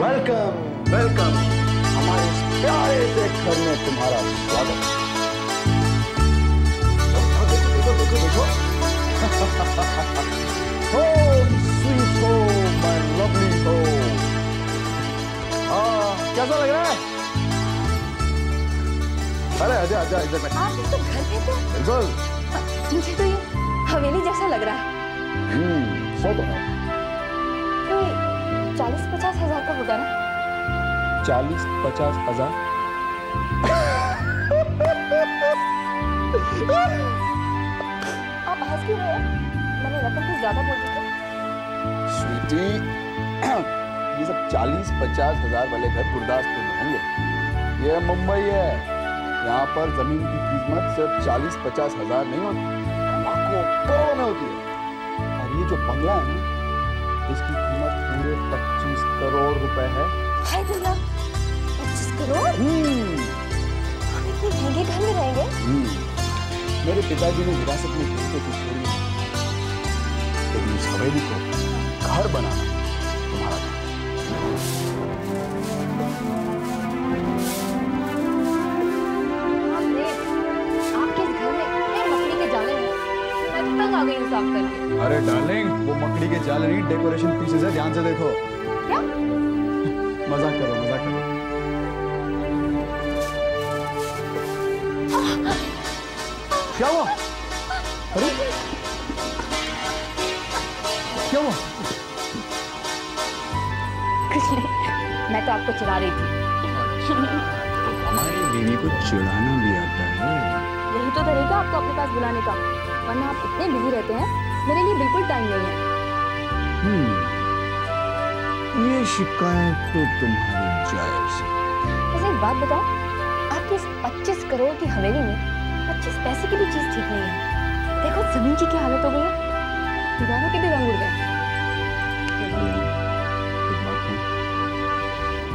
Welcome welcome, हमारे इस प्यारे से घर में तुम्हारा स्वागत। देखो देखो देखो home sweet home, my lovely home. कैसा लग रहा है? अरे आजा आजा इधर बैठ। आप तो घर पे थे? बिल्कुल। मुझे तो ये हवेली जैसा लग रहा है। सो तो है। 40-50 हजार का होगा ना? 40-50 हजार? आप हंस क्यों रहे हैं? मैंने रकम कुछ ज्यादा बोल दी थी। स्वीटी, ये सब 40-50 हजार वाले घर गुरदासपुर में होंगे। ये मुंबई है, यहाँ पर जमीन की कीमत सिर्फ 40-50 हजार नहीं होती, लाखों करोड़ों में होती है। और ये जो बंगला है ना, इसकी कीमत पूरे 25 करोड़ रुपए है। हाय दुल्ला, 25 करोड़? हम इतने महंगे घर में रहेंगे? मेरे पिताजी ने विरासत में दी तो छोड़ी, लेकिन इस हवेली को घर बनाना तुम्हारा काम। आपके इस घर में इतने मकड़ी के जाले हैं, मैं तंग आ गई हूँ साफ करके। अरे डार्लिंग, वो मकड़ी के जाल नहीं, डेकोरेशन पीसेस है, ध्यान से देखो। क्या? मजाक करो मजाक करो। क्या हुआ? अरे क्या हुआ? कुछ नहीं, मैं तो आपको चिढ़ा रही थी। हमारी बीवी को चिढ़ाना भी आता है। यही तो तरीका आपको अपने पास बुलाने का, वरना आप इतने बिजी रहते हैं, मेरे लिए बिल्कुल टाइम नहीं है। ये शिकायत तो तुम्हारी जायज है। वैसे एक बात बताओ, आपकी इस 25 करोड़ की हवेली में 25 पैसे की भी चीज ठीक नहीं है। देखो जमीन की क्या हालत हो गई है, दीवारों के भी रंग उड़ गए। एक बात है,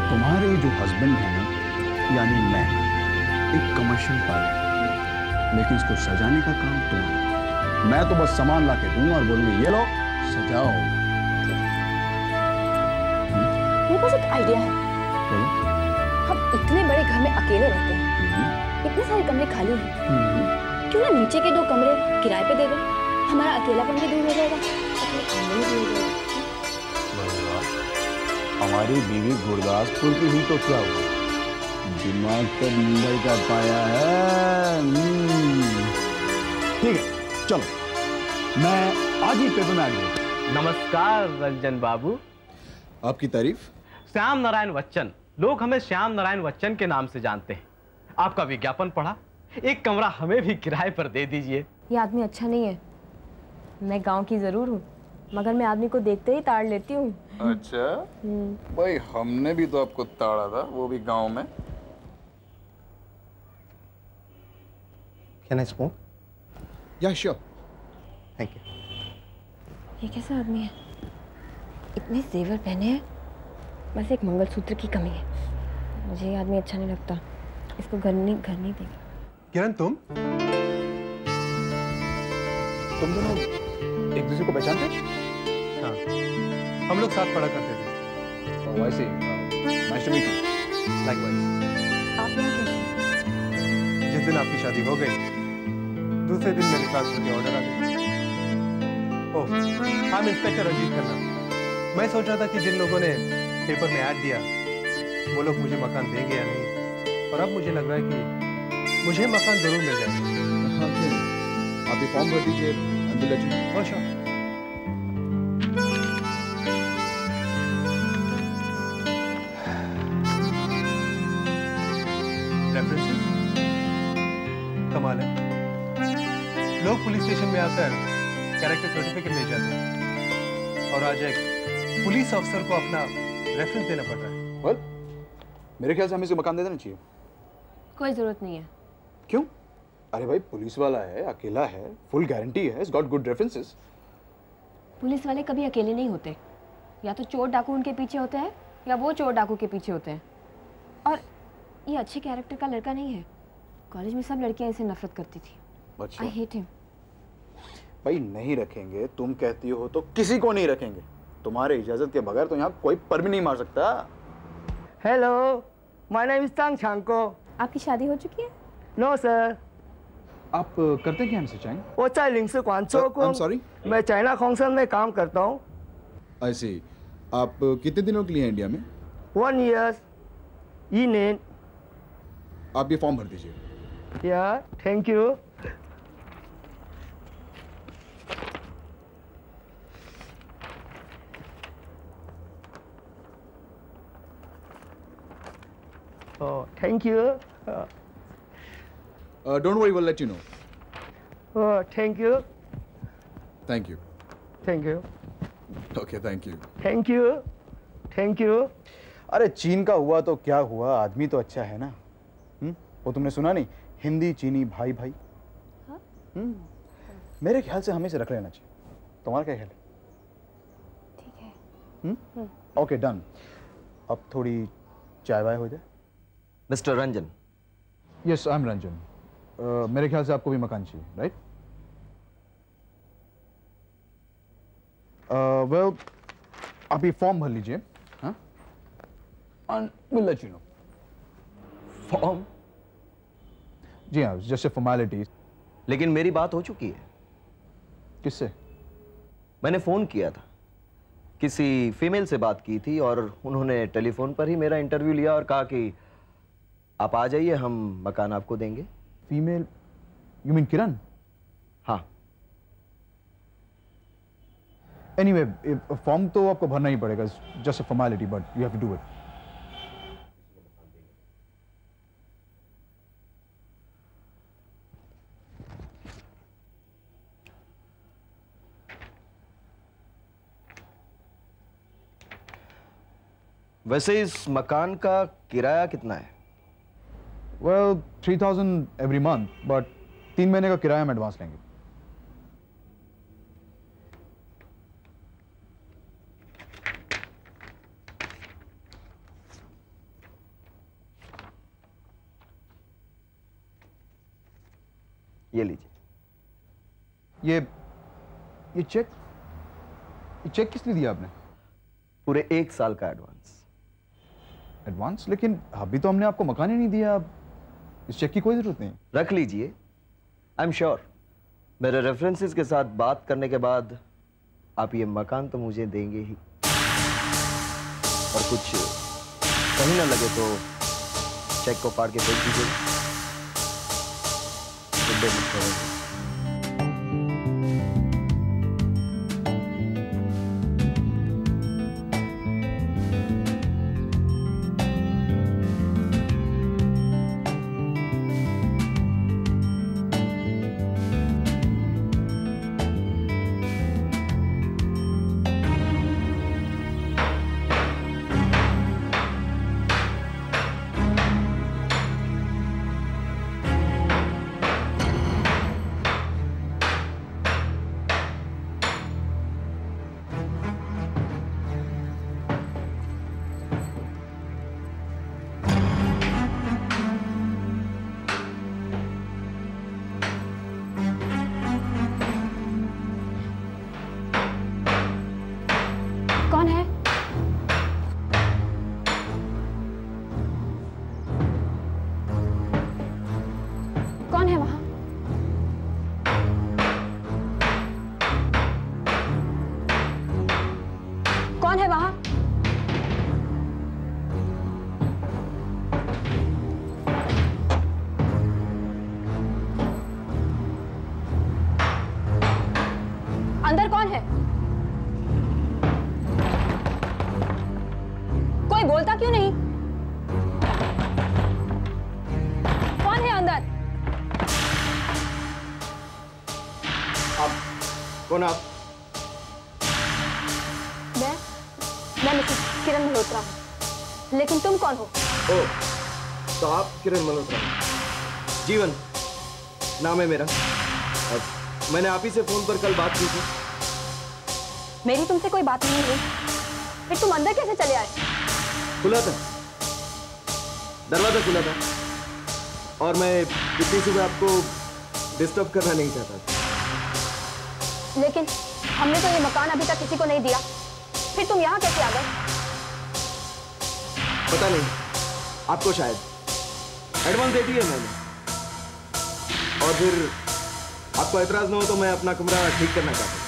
तुम्हारे जो हस्बैंड है ना, यानी मैं, एक कमर्शियल पार्टी, लेकिन इसको सजाने का काम तुम्हारा। मैं तो बस सामान ला के दूंगा और बोलूंगी ये लो सजाओ। मेरे पास एक आइडिया है। बोलो। हम इतने बड़े घर में अकेले रहते हैं, इतने सारे कमरे खाली हैं, क्यों ना नीचे के 2 कमरे किराए पे दे दें? हमारा अकेलापन भी दूर हो जाएगा, हमारी बीवी गुरदासपुर की हुई तो क्या हुआ, दिमाग तो मुंबई का पाया है। ठीक है चलो, मैं आज ही पेपर में आ गया। नमस्कार रंजन बाबू। आपकी तारीफ? श्याम नारायण बच्चन, लोग हमें श्याम नारायण बच्चन के नाम से जानते हैं। आपका विज्ञापन पढ़ा, एक कमरा हमें भी किराए पर दे दीजिए। ये आदमी अच्छा नहीं है। मैं गांव की जरूर हूँ, मगर मैं आदमी को देखते ही ताड़ लेती हूँ। अच्छा भाई, हमने भी तो आपको ताड़ा था, वो भी गांव में। Can I smoke? या श्योर। Thank you. ये कैसा आदमी है? इतने जेवर पहने हैं, बस एक मंगलसूत्र की कमी है। मुझे ये आदमी अच्छा नहीं लगता, इसको घर नहीं देगा। किरण तुम दोनों एक दूसरे को पहचानते? हाँ, हम लोग साथ पढ़ा करते थे। वैसे nice to meet you. Likewise. आप यहाँ कैसे? जिस दिन आपकी शादी हो गई, दूसरे दिन मेरे ट्रांसफर के ऑर्डर आ गए। ओह, हम इंस्पेक्टर अजीत खन्ना। मैं सोच रहा था कि जिन लोगों ने पेपर में ऐड दिया, वो लोग मुझे मकान देंगे या नहीं, और अब मुझे लग रहा है कि मुझे मकान जरूर मिल जाएगा। हाँ क्यों नहीं, आप ये फॉर्म भर दीजिए, and we'll let you know. Oh, sure. References? कमाल है, लोग पुलिस स्टेशन में आकर कैरेक्टर सर्टिफिकेट ले जाते हैं, और आज एक पुलिस अफसर को अपना रेफरेंस देना पड़ रहा है। Well, मेरे ख्याल से हमें इसे मकान दे देना चाहिए। कोई जरूरत नहीं है। क्यों? अरे भाई, पुलिस वाला है, अकेला है, फुल गारंटी है, it's got good references. Police वाले कभी अकेले नहीं होते, या तो चोर डाकू उनके पीछे होते हैं, या वो चोर डाकू के पीछे होते हैं। और ये अच्छे कैरेक्टर का लड़का नहीं है। कॉलेज में सब लड़कियां इसे नफरत करती थी। अच्छा। I hate him. भाई नहीं रखेंगे, तुम कहती हो तो किसी को नहीं रखेंगे। तुम्हारे इजाजत के बगैर तो यहाँ कोई पर भी नहीं मार सकता। Hello, my name is Tang Chhanko. आपकी शादी हो चुकी है? No sir. आप करते क्या मिस्टर चैंग? वो चाय लिंग से क्वांचो को। I'm sorry? मैं चाइना खोंगसन में काम करता हूँ। ऐसे आप कितने दिनों के लिए हैं इंडिया में? 1 year। ये आप ये फॉर्म भर दीजिए। या thank you. Oh, thank you. Don't worry, we'll let you know. Oh, thank you. Thank you. Thank you. Okay, thank you. Thank you. Thank you. अरे चीन का हुआ तो क्या हुआ, आदमी तो अच्छा है ना। वो तुमने सुना नहीं, हिंदी चीनी भाई भाई। हाँ? मेरे ख्याल से हमें से रख लेना चाहिए। तुम्हारा क्या ख्याल है? ठीक है। Okay done. अब थोड़ी चाय वाय हो जाए। Mister Ranjan. Yes, I am Ranjan. मेरे ख्याल से आपको भी मकान चाहिए, राइट? वेल, आप ये फॉर्म भर लीजिए, हाँ? And we'll let you know. Form? जी हाँ, जस्ट ए फॉर्मेलिटी। लेकिन मेरी बात हो चुकी है। किससे? मैंने फोन किया था, किसी फीमेल से बात की थी और उन्होंने टेलीफोन पर ही मेरा इंटरव्यू लिया और कहा कि आप आ जाइए, हम मकान आपको देंगे। फीमेल? You mean Kiran? हाँ। एनीवे, फॉर्म तो आपको भरना ही पड़ेगा, just a formality, but you have to do it. वैसे इस मकान का किराया कितना है? Well, 3,000 every month, but 3 महीने का किराया हम एडवांस लेंगे। ये लीजिए। ये चेक किस लिए दिया आपने? पूरे 1 साल का एडवांस। एडवांस? लेकिन अभी तो हमने आपको मकान ही नहीं दिया, अब इस चेक की कोई जरूरत नहीं। रख लीजिए। आई एम श्योर मेरे रेफरेंसेस के साथ बात करने के बाद आप ये मकान तो मुझे देंगे ही, और कुछ सही ना लगे तो चेक को फाड़ के भेज दीजिए। Good day mister Ranjan. कौन है? कौन है वहां? कौन है वहां? अंदर कौन है? कोई बोलता क्यों नहीं? कौन है अंदर? आप कौन? आप? मैं मिसेस किरण मल्होत्रा हूँ, लेकिन तुम कौन हो? ओह, तो आप किरण मल्होत्रा। जीवन नाम है मेरा, और मैंने आप ही से फोन पर कल बात की थी। मेरी तुमसे कोई बात नहीं हुई, फिर तुम अंदर कैसे चले आए? खुला था, दरवाजा खुला था, और मैं इतनी सुबह आपको डिस्टर्ब करना नहीं चाहता था। लेकिन हमने तो ये मकान अभी तक किसी को नहीं दिया, फिर तुम यहाँ कैसे आ गए? पता नहीं, आपको शायद एडवांस दे दिया मैंने। और फिर आपको एतराज न हो तो मैं अपना कमरा ठीक करना चाहता हूँ।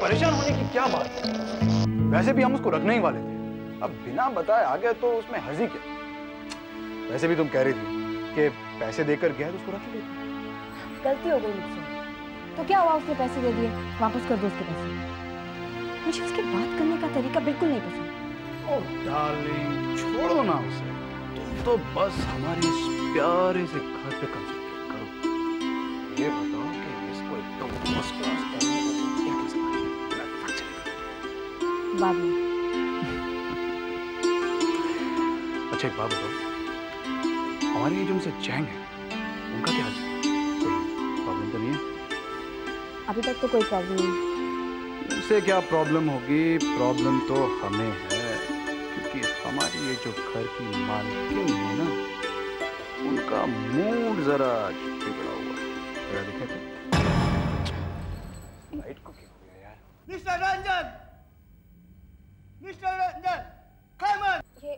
परेशान होने की क्या बात है? वैसे भी हम उसको रखने ही वाले थे, अब बिना बताए आ गया तो उसमें हर्जी क्या? वैसे भी तुम कह रही थी कि पैसे देकर गया तो उसको रख लेते। गलती हो गई मुझसे। तो क्या हुआ, उसने पैसे दे दिए, वापस कर दो उसके पैसे। मुझे उसके बात करने का तरीका बिल्कुल नहीं पसंद। ओह डार्लिंग, छोड़ो ना उसे, तुम तो बस हमारी इस प्यारे से घर पे कंसंट्रेट करो। ये बताओ कि इसको एकदम फर्स्ट क्लास करने को क्या कर सकते हैं? बाद में। अच्छा एक बात बताओ, हमारी ये जो उनसे चैंग है, उनका क्या हाल है? कोई प्रॉब्लम तो नहीं है? अभी तक तो कोई प्रॉब्लम नहीं। उसे क्या प्रॉब्लम होगी? प्रॉब्लम तो हमें है, क्योंकि हमारी ये जो घर की मालकिन है ना, उनका मूड जरा बिगड़ा हुआ है। जरा देखें तो। लाइट को क्या हो गया यार? Mister Ranjan, mister Ranjan, come on! ये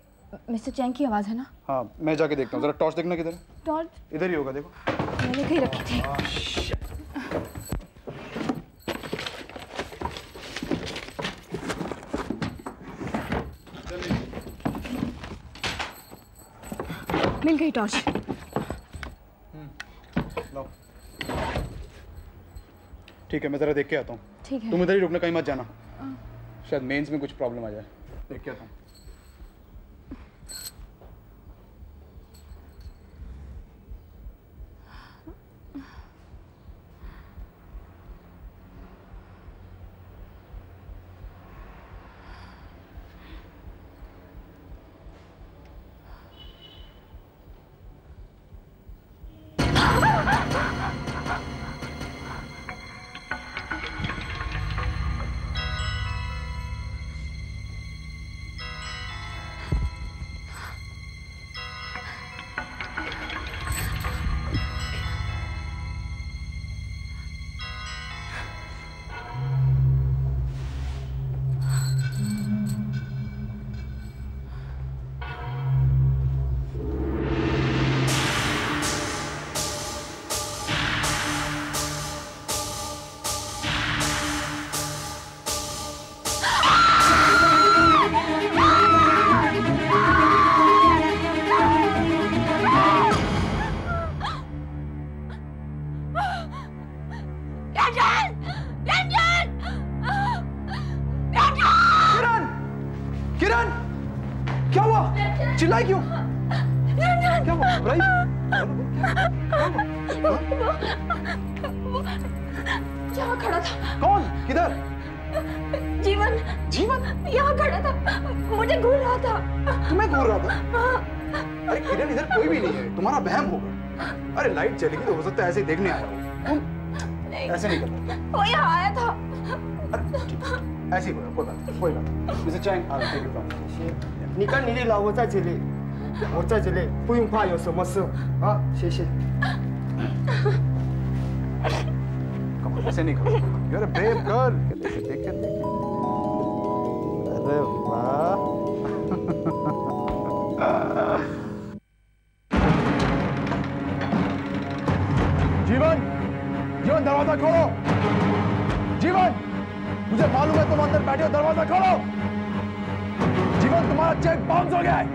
मिस्टर चैंग की आवाज है ना? हाँ, मैं जाके देखता हूँ। जरा टॉर्च देखना किधर है? टॉर्च इधर ही होगा, देखो। मैंने कहीं रखी थी। मिल गई टॉर्च। लो। ठीक है, मैं जरा देख के आता हूँ। ठीक है। तुम इधर ही रुकना, कहीं मत जाना। शायद मेंस में कुछ प्रॉब्लम आ जाए। देख के आता हूँ। चिल्लाई क्यों? क्या हुआ? यहाँ खड़ा था। कौन? किधर? जीवन। जीवन? यहाँ खड़ा था, मुझे घूर रहा था। तुम्हें घूर रहा था? अरे किरण, इधर कोई भी नहीं है, तुम्हारा वहम होगा। अरे लाइट चली गई तो हो सकता है ऐसे ही देखने आया हो। नहीं, ऐसे नहीं करना। वो यहाँ आया था। अरे ऐसे ही कोई बात नहीं, कोई बात नहीं। Mister Chang, I'll take you from here. 你跟你的老婆在这里，我在这里，不用怕有什么事啊，谢谢。ऐसे नहीं करो, you're a brave girl। देखे अरे वाह। जीवन, जीवन दरवाजा खोलो। जीवन, मुझे मालूम है तुम अंदर बैठे हो, दरवाजा खोलो। जीवन, तुम्हारा चेक बाउंस हो गया है।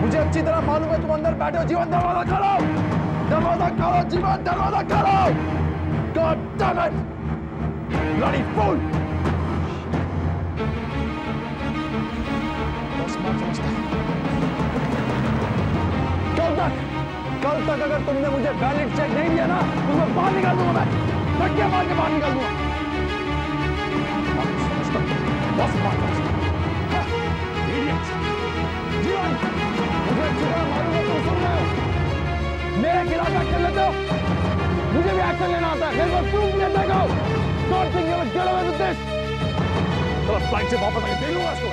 मुझे अच्छी तरह मालूम है तुम अंदर बैठे हो। जीवन, दरवाजा खोलो, दरवाजा खोलो। जीवन, दरवाजा खोलो। God damn it! Bloody fool! कल तक अगर तुमने मुझे वैलिड चेक नहीं दिया ना, तो मैं बाहर निकाल दूंगा। मैं धक्के मार के बाहर निकाल दूंगा। बस बात जीवन, मुझे अच्छी तरह मालूम है तुम सुन रहे हो। मेरे खिलाफ एक्शन लेते हो, मुझे भी एक्शन लेना आता है। मेरे को प्रूफ लेते हो। Don't think you'll get away with this. तो फ्लाइट से वापस आके देख लूंगा इसको।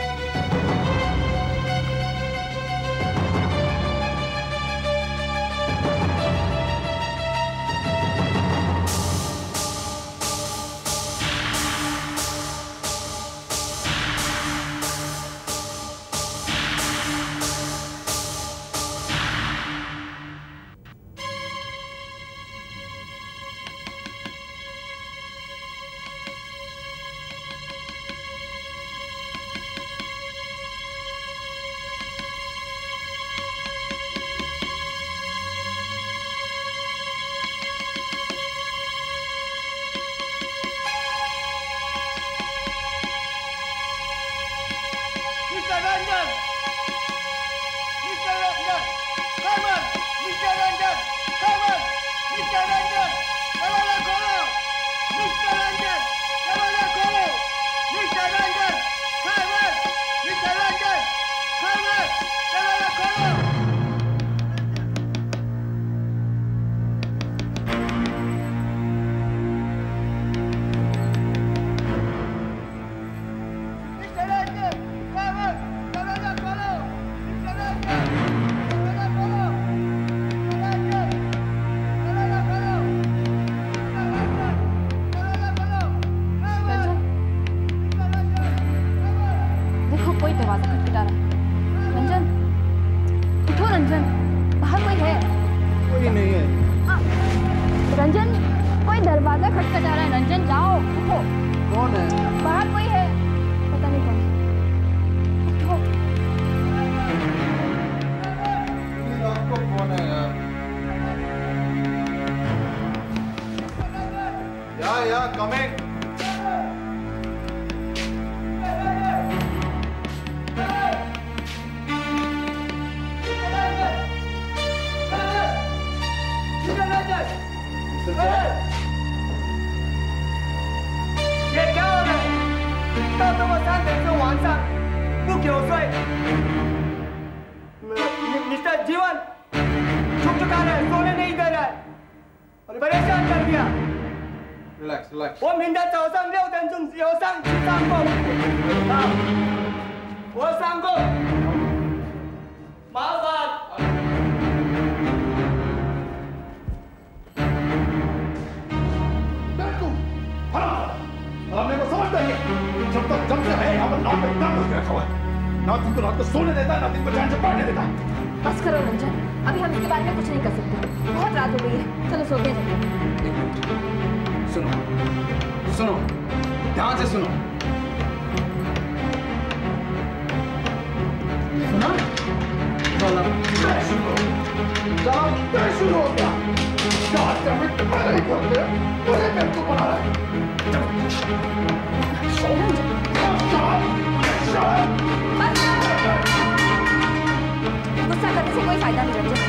गुस्सा करने से कोई फायदा नहीं रंजन,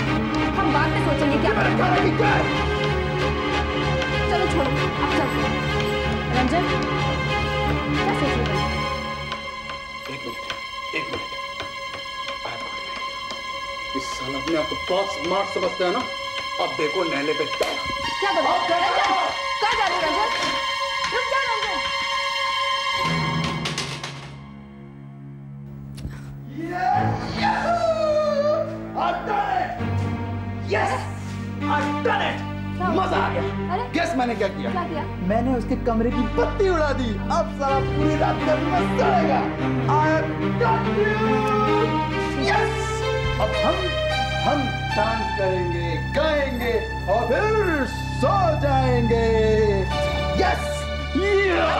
हम बाद में सोचेंगे क्या करेंगे। चलो छोड़ो, अब चलते हैं। रंजन, क्या सोच रहे हो? एक मिनट। इस साल अपने आप को बहुत स्मार्ट समझते हैं ना। अब देखो नैले पे क्या बोल रहे हो? रंजन, कहाँ जा रहे हो रंजन? रुक जा Ranjan. I've done it! Yes! I've done it! क्या हुआ? मजा आ गया। अरे गेस मैंने क्या किया? क्या किया? मैंने उसके कमरे की बत्ती उड़ा दी। अब सारा पूरी रात घर में सड़ेगा। I have got you! Yes! अब हम डांस करेंगे, गाएंगे और फिर सो जाएंगे। Yes! Yeah!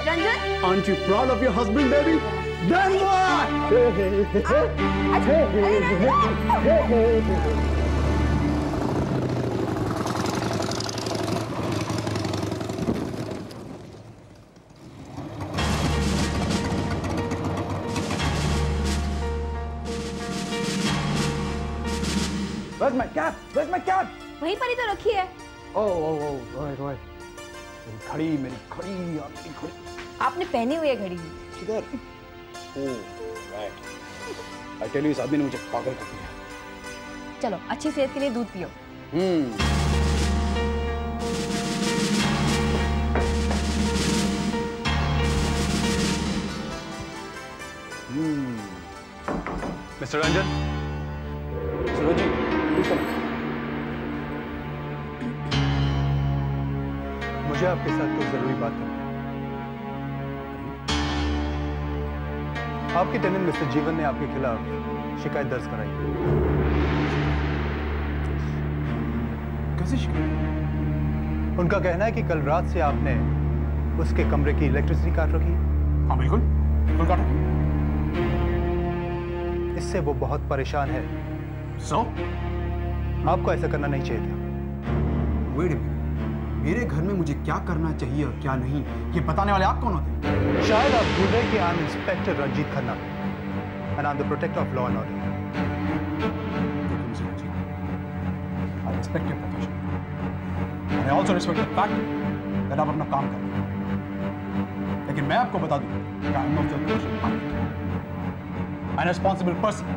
Ranjan Aren't you proud of your husband, baby? Then what? अच्छा अरे Ranjan Where's my cap? Where's my cap? वहीं पर ही तो रखी है। Roy. मेरी खड़ी। आपने पहनी हुई है घड़ी। किधर? Oh, right. I tell you, इस आदमी ने मुझे पागल कर दिया। चलो अच्छी सेहत के लिए दूध पियो। Mister Ranjan, Suraj ji, please come. मुझे आपके साथ कुछ जरूरी बात करनी है। आपके टेनेंट मिस्टर जीवन ने आपके खिलाफ शिकायत दर्ज कराई है। कैसे शिकायत? उनका कहना है कि कल रात से आपने उसके कमरे की इलेक्ट्रिसिटी काट रखी है। हाँ बिल्कुल काटा। इससे वो बहुत परेशान है। So? आपको ऐसा करना नहीं चाहिए था। Wait a minute. मेरे घर में मुझे क्या करना चाहिए और क्या नहीं, ये बताने वाले आप कौन होते हैं? शायद आप भूल गए कि I am inspector Ranjit Khanna and I am the protector of law and order. I respect your profession. And I also respect the fact that आप अपना काम कर रहे हैं। लेकिन मैं आपको बता दूं कि I am not your professional partner. I'm a responsible person.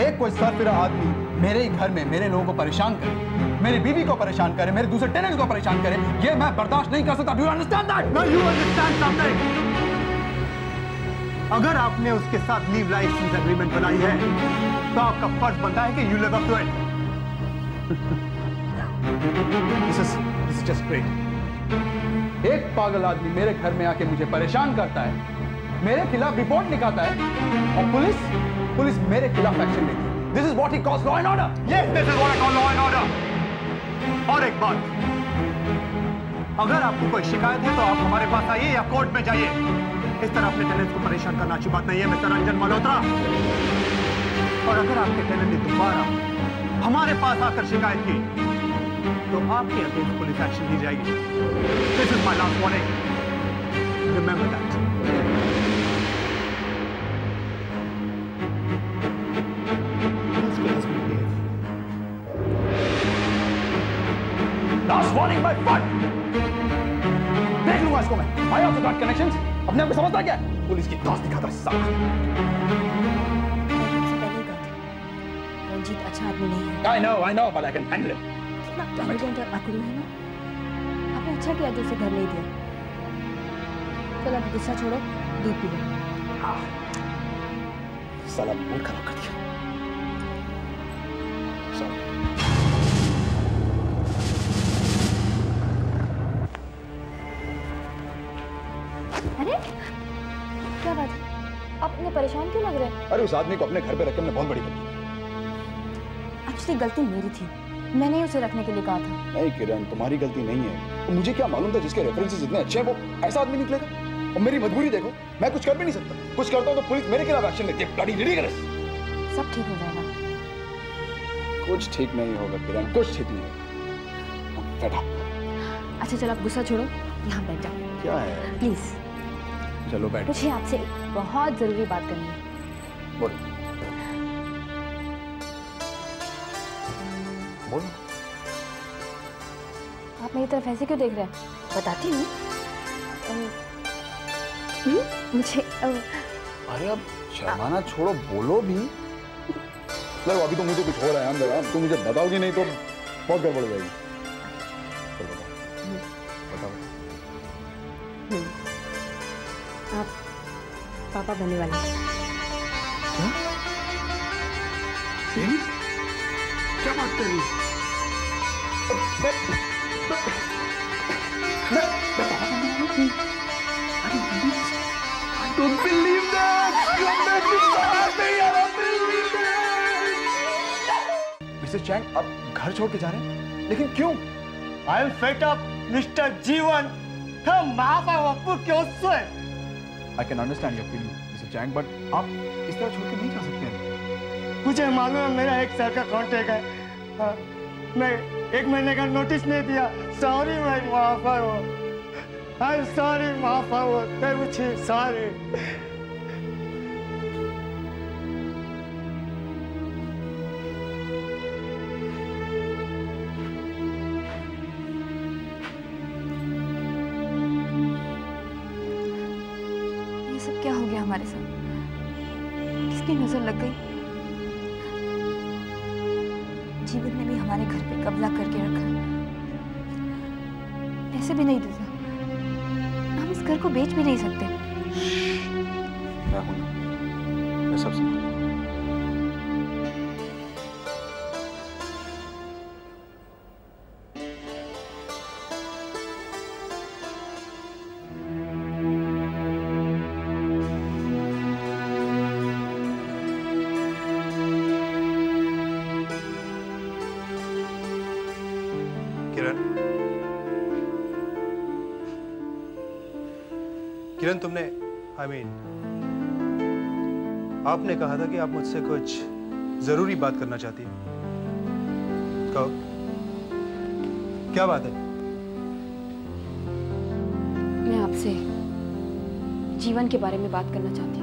एक कोई सरफिरा आदमी मेरे ही घर में मेरे लोगों को परेशान करे, मेरी बीवी को परेशान करे, मेरे दूसरे टेनेंट्स को परेशान करे, ये मैं बर्दाश्त नहीं कर सकता। Do you understand that? No, you understand something. अगर आपने उसके साथ लीव लाइसेंस एग्रीमेंट बनाई है, तो आपका फर्ज बनता है कि you live up to it. This is just great. एक पागल आदमी मेरे घर में आके मुझे परेशान करता है, मेरे खिलाफ रिपोर्ट लिखाता है और पुलिस मेरे खिलाफ एक्शन लेती है। This is what he calls law and order. Yes, this is what I call law and order. और एक बात, अगर आपको कोई शिकायत है तो आप हमारे पास आइए या कोर्ट में जाइए। इस तरह अपने टेनेंट्स को परेशान करना अच्छी बात नहीं है, मिस्टर रंजन मल्होत्रा। और अगर आपके टेनेंट ने दोबारा हमारे पास आकर शिकायत की, तो आपके अगेंस्ट पुलिस एक्शन ली जाएगी। This is my last warning. Remember that. Last warning, my friend. देख लूंगा इसको मैं। I also got connections. अपने आप को समझता क्या है? पुलिस की दास दिखाता है साला। रंजीत अच्छा आदमी नहीं है। I know, but I can handle it. कितना arrogant और अकड़ू है ना। आपने अच्छा किया जो उसे घर नहीं दिया। चलो अब गुस्सा छोड़ो, दूध पी लो। साला मूड खराब कर दिया। Sorry. अरे क्या बात है? आप इतने परेशान क्यों लग रहे हैं? अरे उस आदमी को अपने घर पे रख के हमने बहुत बड़ी गलती की। एक्चुअली गलती मेरी थी, मैंने ही उसे रखने के लिए कहा था। नहीं किरण, तुम्हारी गलती नहीं है। तो मुझे क्या मालूम था जिसके रेफरेंसेस इतने अच्छे हैं वो ऐसा आदमी निकलेगा। और मेरी मजबूरी देखो, मैं कुछ कर भी नहीं सकता। कुछ करता हूँ तो पुलिस मेरे खिलाफ एक्शन लेती है। Bloody ridiculous. सब ठीक हो जाएगा। कुछ ठीक नहीं होगा किरण, कुछ ठीक नहीं होगा। बैठा। अच्छा चलो आप गुस्सा छोड़ो, यहाँ बैठ जाओ क्या है? प्लीज। चलो बैठ। मुझे आपसे एक बहुत जरूरी बात करनी है। बोलो। बोलो। आप मेरी तरफ ऐसे क्यों देख रहे हैं? बताती हूँ। मुझे अरे अब शर्माना छोड़ो, बोलो भी। नहीं अभी तो मुझे कुछ हो रहा है अंदर। तुम मुझे बताओगी नहीं तो बहुत गड़बड़ हो जाएगी। चलो बताओ। आप पापा बनने वाले हैं। क्या बात कर रही है? मिस्टर चैंग, आप घर छोड़ के जा रहे हैं, लेकिन क्यों? I am fed up, Mr. जीवन। हम माफा वप्पू क्यों सोए? I can understand your feeling, mister Chang, but आप इस तरह छोड़ के नहीं जा सकते हैं। मुझे मालूम है मेरा 1 साल का कॉन्ट्रैक्ट है। हाँ, मैं 1 महीने का नोटिस नहीं दिया। सॉरी भाई, माफा हो। आई एम सॉरी, माफा हो। तेरे सॉरी। क्या हो गया हमारे साथ? किसकी नजर लग गई? जीवन ने भी हमारे घर पे कब्जा करके रखा। ऐसे भी नहीं देता। हम इस घर को बेच भी नहीं सकते। मैं हूं ना, मैं सब समझ। किरण, तुमने आपने कहा था कि आप मुझसे कुछ जरूरी बात करना चाहती हैं। कहो, क्या बात है? मैं आपसे जीवन के बारे में बात करना चाहती हूँ।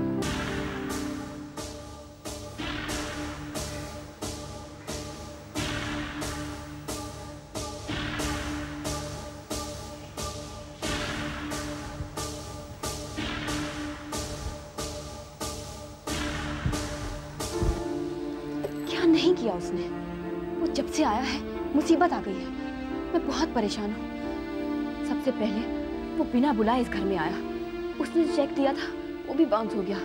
नहीं किया उसने। वो जब से आया है मुसीबत आ गई है। मैं बहुत परेशान हूँ। सबसे पहले वो बिना बुलाए इस घर में आया। उसने चेक दिया था, वो भी बाउंस हो गया।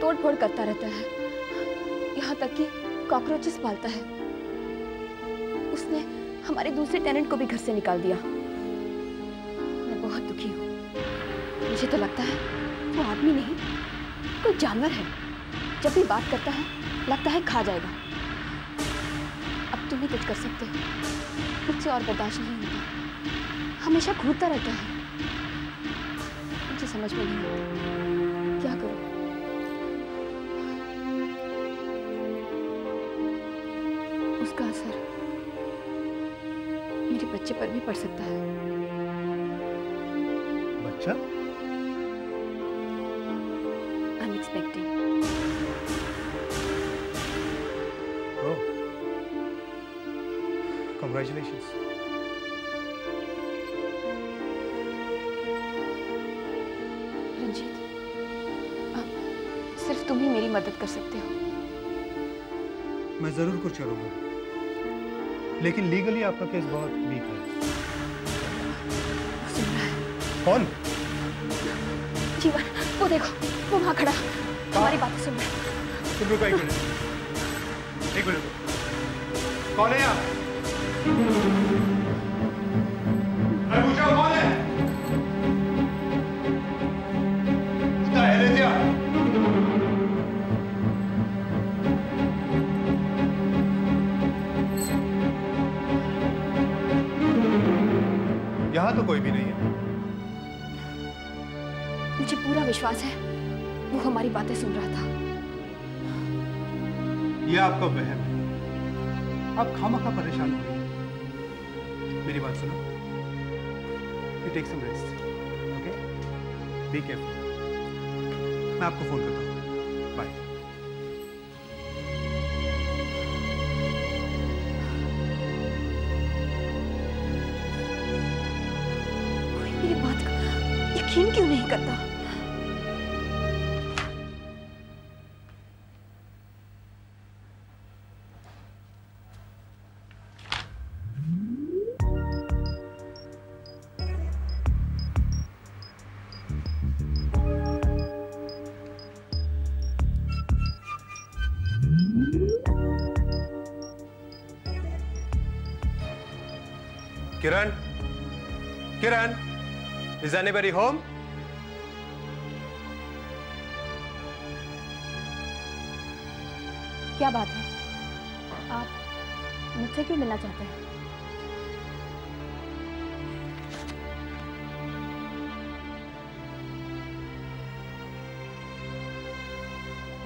तोड़ फोड़ करता रहता है, यहाँ तक कि कॉकरोचेस पालता है। उसने हमारे दूसरे टेनेंट को भी घर से निकाल दिया। मैं बहुत दुखी हूँ। मुझे तो लगता है वो आदमी नहीं, कोई जानवर है। जब भी बात करता है लगता है खा जाएगा। अब तुम ही कुछ कर सकते हो। मुझसे और बर्दाश्त नहीं होता। हमेशा घूरता रहता है। मुझे समझ में नहीं आता क्या करूं। उसका असर मेरे बच्चे पर भी पड़ सकता है। बच्चा? अनएक्सपेक्टेड। Congratulations. रंजीत, अब सिर्फ तुम ही मेरी मदद कर सकते हो। मैं जरूर कुछ करूंगा, लेकिन लीगली आपका केस बहुत वीक है। सुन रहा है? कौन? जीवन, वो देखो, वो वहां खड़ा हमारी बातें सुन रहा है। तुम रुको 1 मिनट। 1 मिनट। कौन है आप? मैं पूछ रहा हूं कौन है? कितना है लेतिया? यहां तो कोई भी नहीं है। मुझे पूरा विश्वास है वो हमारी बातें सुन रहा था। यह आपका वहम है। आप खामखा परेशान हो। मेरी बात सुनो। You take some rest, okay? Be careful. मैं आपको फोन करता हूँ। बाय। कोई मेरी बात का यकीन क्यों नहीं करता? किरण, किरण, is anybody home? क्या बात है? आप मुझसे क्यों मिलना चाहते हैं?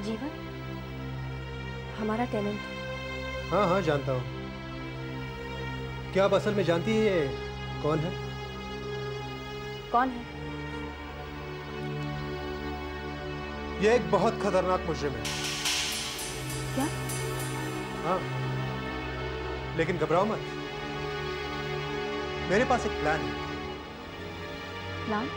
जीवन, हमारा टेनेंट। हाँ हाँ जानता हूँ। क्या आप असल में जानती है ये कौन है? कौन है? ये एक बहुत खतरनाक मुजरिम है। क्या? हाँ, लेकिन घबराओ मत, मेरे पास एक प्लान है। प्लान?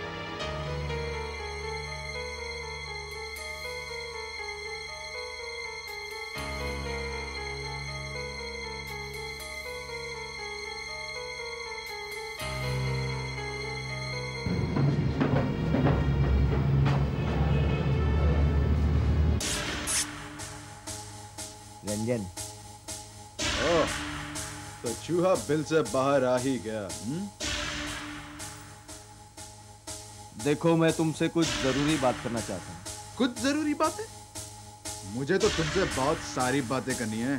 रंजन, ओह, तो चूहा बिल से बाहर आ ही गया। देखो मैं तुमसे कुछ जरूरी बात करना चाहता हूँ। कुछ जरूरी बातें? मुझे तो तुमसे बहुत सारी बातें करनी है।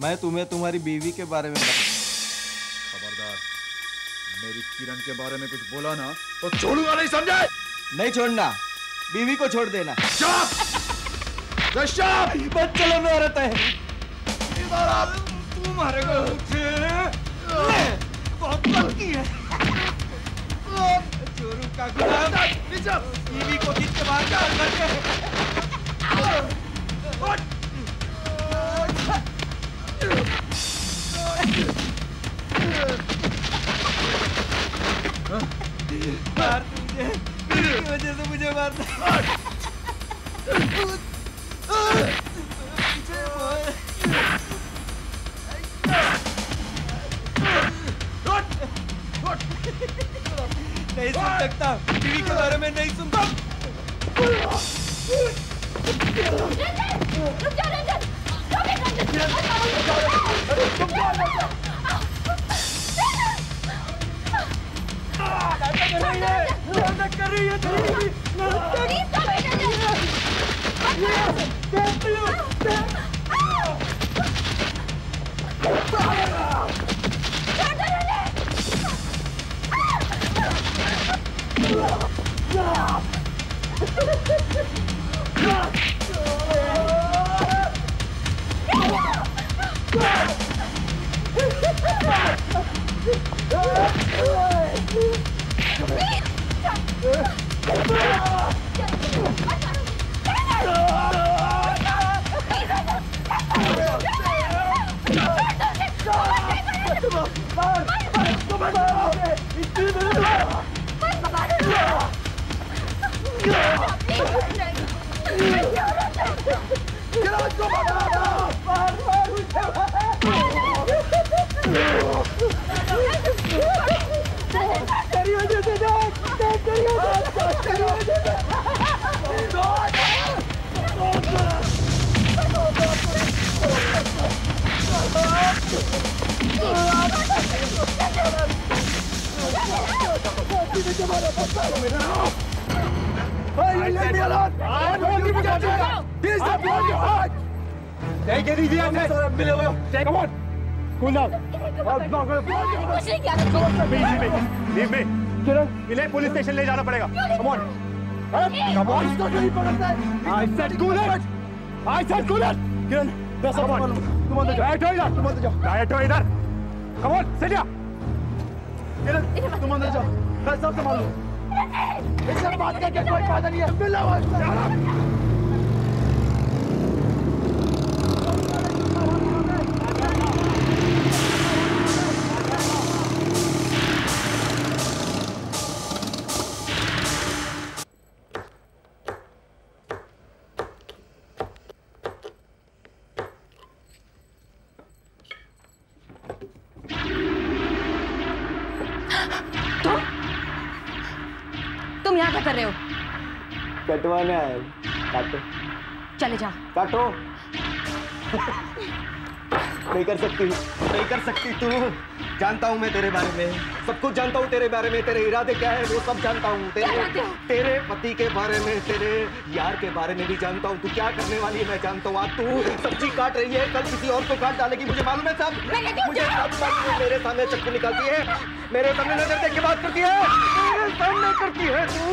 मैं तुम्हें तुम्हारी बीवी के बारे में खबरदार, मेरी किरण के बारे में कुछ बोला ना तो छोड़ूंगा नहीं, समझे? नहीं छोड़ना, बीवी को छोड़ देना। बस चलो में औरत है। तू मारेगा मुझे। बहुत लड़की है। चोरू का गुलाम बीवी को जीत के बाहर करके। मार तुझे, इसकी वजह से मुझे मारता। नहीं सुन सकता, बीवी के बारे में नहीं सुनता। इन्हें पुलिस स्टेशन ले जाना पड़ेगा। Come on. Come on. इसको नहीं पकड़ता है। I said cool it. I said cool it. किरण, दस अब मालूम। तुम अंदर जाओ। इधर। तुम अंदर जाओ। बैठो इधर। Come on, sit here. किरण, तुम अंदर जाओ। मैं सब संभाल लूँ। इससे बात करके कोई फायदा नहीं है। मिलो। तुम यहाँ क्या कर रहे हो? कटवाना है। काटो। चले जाओ। काटो। नहीं कर सकती, नहीं कर सकती तू। जानता हूँ मैं तेरे बारे में, सब कुछ जानता हूँ तेरे बारे में, तेरे इरादे क्या है वो सब जानता हूँ। तेरे पति के बारे में, तेरे यार के बारे में भी जानता हूँ। तू क्या करने वाली है मैं जानता हूँ। आज तू सब्जी काट रही है, कल किसी और को काट डालेगी, मुझे मालूम है सब। मुझे सब मालूम है। मेरे सामने चक्कू निकालती है, मेरे सामने नजर देख के बात करती है, मेरे सामने करती है तू।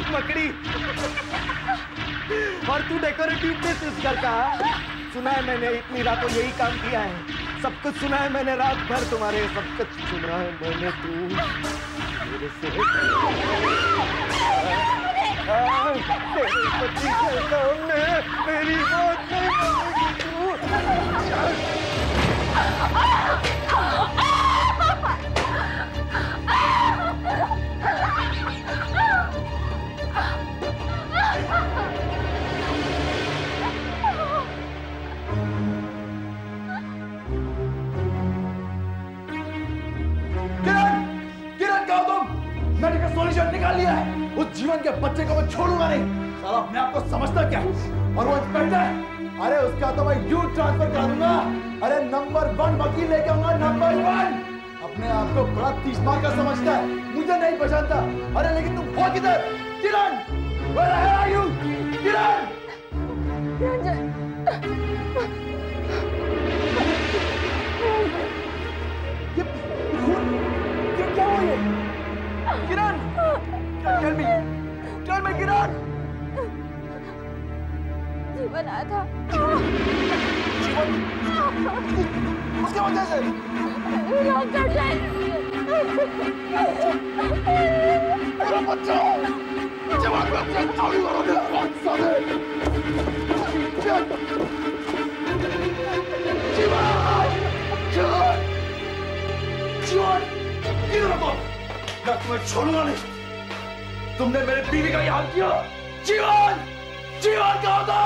मकड़ी, और तू डेकोरेटिव पीस इस घर का। सुना है मैंने, इतनी रातों यही काम किया है। सब कुछ सुना है मैंने, रात भर तुम्हारे सब कुछ सुना है मैंने। तू मेरे से तेरे पति के सामने मेरी बात नहीं मानेगी तू। मेडिकल सॉल्यूशन निकाल लिया है। उस जीवन के बच्चे को मैं छोड़ूंगा नहीं। साला अपने आप को समझता क्या? और वो इंस्पेक्टर, अरे उसका तो मैं यूं ट्रांसफर करा दूंगा। अरे नंबर 1 वकील लेके आऊंगा, नंबर 1। अपने आप को बड़ा 30 मार का समझता है, मुझे नहीं पहचानता। अरे लेकिन तुम हो किधर? किरण, where are you? किरण! ये क्या हुआ ये? किरण! Tell me, किरण! जीवन आया था। जीवन? उसके वजह से? मेरा बच्चा! जवान बच्चा चोरी करोगे, साले! जीवन! किधर हो? मैं तुम्हें छोड़ूंगा नहीं। तुमने मेरे बीवी का हाल किया। जीवन! जीवन कहाँ था?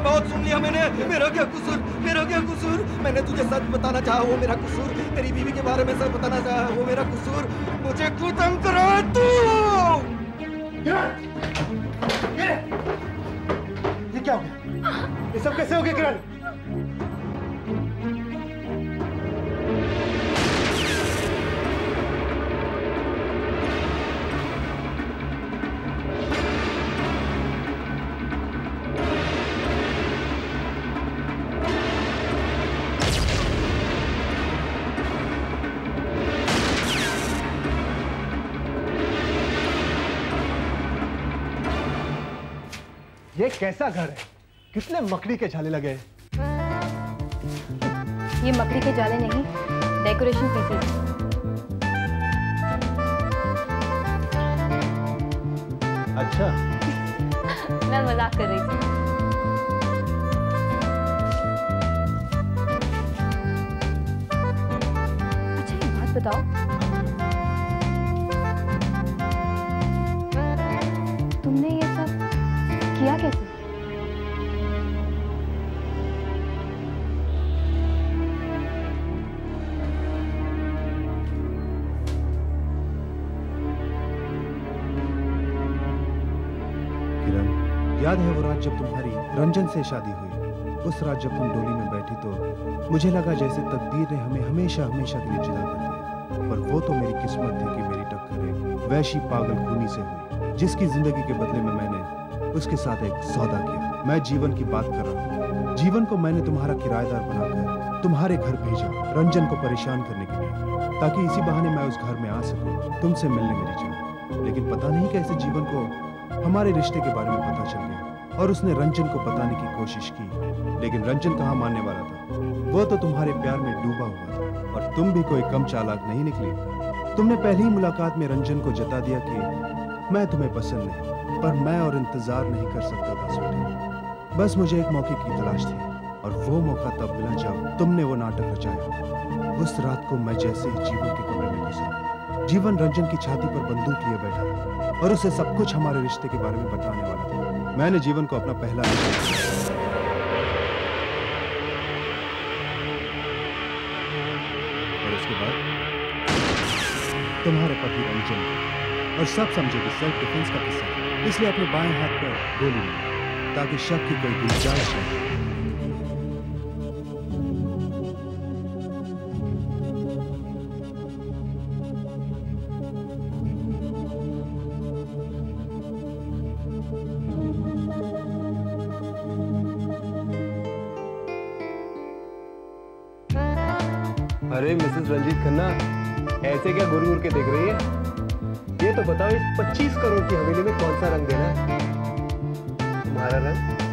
बहुत सुन लिया मैंने। मेरा क्या कसूर, मेरा क्या कसूर? मैंने तुझे सच बताना चाहा, वो मेरा कसूर। तेरी बीवी के बारे में सच बताना चाहा, वो मेरा कसूर। मुझे क्यों तंग कर रहा है तू? ये क्या हो गया? ये सब कैसे हो गया किरण? ये कैसा घर है? कितने मकड़ी के जाले लगे हैं? ये मकड़ी के जाले नहीं, डेकोरेशन पीसेस। अच्छा। मैं मजाक कर रही थी। अच्छा एक बात बताओ, तुमने ये सब किया कैसे? किरण, याद है वो रात जब तुम्हारी रंजन से शादी हुई? उस रात जब तुम डोली में बैठी तो मुझे लगा जैसे तकदीर ने हमें हमेशा हमेशा के लिए जुदा कर दिया। पर वो तो मेरी किस्मत थी कि मेरी टक्कर एक वैशी पागल खूनी से हुई, जिसकी जिंदगी के बदले में मैंने उसके साथ एक सौदा किया। मैं जीवन की बात कर रहा हूँ। जीवन को मैंने तुम्हारा किराएदार बनाकर तुम्हारे घर भेजा, रंजन को परेशान करने के लिए, ताकि इसी बहाने मैं उस घर में आ सकूं, तुमसे मिलने मेरी जान। लेकिन पता नहीं कैसे जीवन को हमारे रिश्ते के बारे में पता चल गया और उसने रंजन को बताने की कोशिश की, लेकिन रंजन कहाँ मानने वाला था। वो तो तुम्हारे प्यार में डूबा हुआ था और तुम भी कोई कम चालाक नहीं निकली। तुमने पहली ही मुलाकात में रंजन को जता दिया कि मैं तुम्हें पसंद नहीं, पर मैं और इंतजार नहीं कर सकता था स्वीटी। बस मुझे एक मौके की तलाश थी और वो मौका तब मिला जब तुमने वो नाटक रचाया। उस रात को मैं जैसे ही जीवन के कमरे में घुसा, जीवन रंजन की छाती पर बंदूक लिए बैठा था और उसे सब कुछ हमारे रिश्ते के बारे में बताने वाला था। मैंने जीवन को अपना पहला और उसके बाद तुम्हारे पति रंजन और सब समझे कि सेल्फ डिफेंस का किस्सा, इसलिए अपने बाएं हाथ पर गोली मारी ताकि शक की कोई गुंजाइश नहीं। अरे मिसेस रंजीत खन्ना, ऐसे क्या घूर घूर के देख रही है? ये तो बताओ, इस 25 करोड़ की हवेली में कौन सा रंग देना है? तुम्हारा रंग